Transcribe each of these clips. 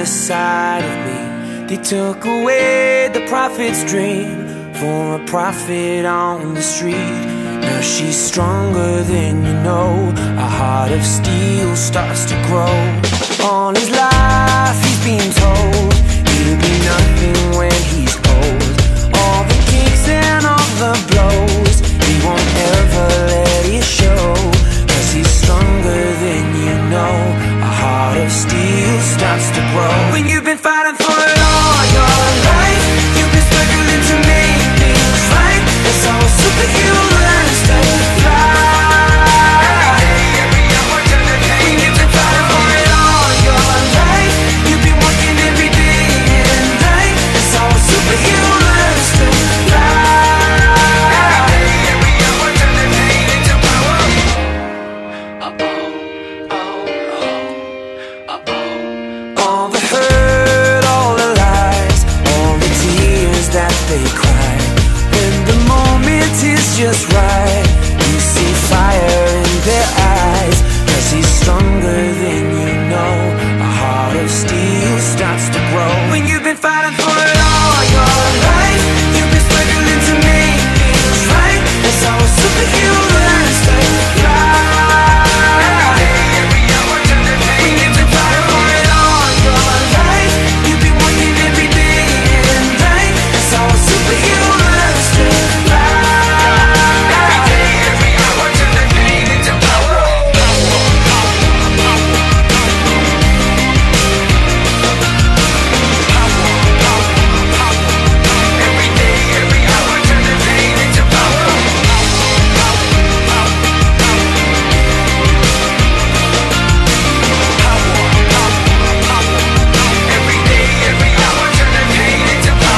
other side of me. They took away the prophet's dream for a prophet on the street. Now she's stronger than you know. A heart of steel starts to grow. All his life he's been told he'll be nothing when he's old. All the kicks and all the blows, he won't ever let it show. 'Cause he's stronger than you know. A heart of steel starts to grow. When you've been fighting for it all your life, you've been struggling to make things right. That's how a superhero learns to fly. When you've been fighting for it all your life, you've been working every day and night. That's how a superhero learns to fly. All the hurt, all the lies, all the tears that they cry. When the moment is just right, you see fire in their eyes. 'Cause he's stronger than you know. A heart of steel starts to grow. When you've been fighting for it all your life, you've been struggling to make things right. That's how a superhero learns to fly. When you've been fighting for it all your life, you've been working every day and night. That's how a superhero learns to fly.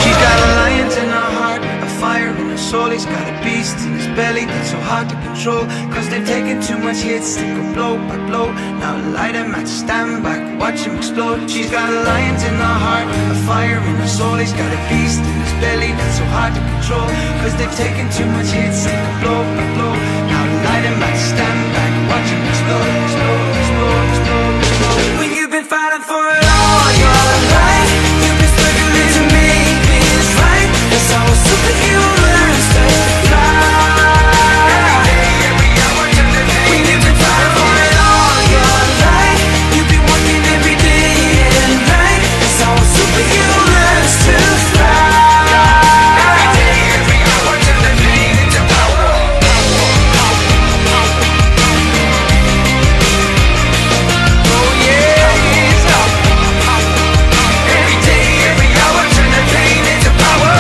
She's got a lion in her heart, a fire in her soul. He's got a beast in his belly that's so hard to control. 'Cause they've taken too much hits, they go blow by blow. Now light him match, stand back, watch him explode. She's got a lion in her heart, a fire in her soul. He's got a beast in his belly that's so hard to control. 'Cause they've taken too much hits, they go blow by blow. Now light him match, stand back, watch him explode, explode, explode, explode, explode. When you've been fighting for it all your life, you've been struggling to make things right. That's how a superhero learns to fly. When you've been fighting for it all your life, you've been working every day and night. That's how a superhero learns to fly. Oh yeah, every day, every hour, turn the pain into power. Oh yeah, every day, every hour, turn the pain into power.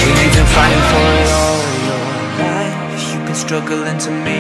When you've been fighting for it all your life, you've been struggling to make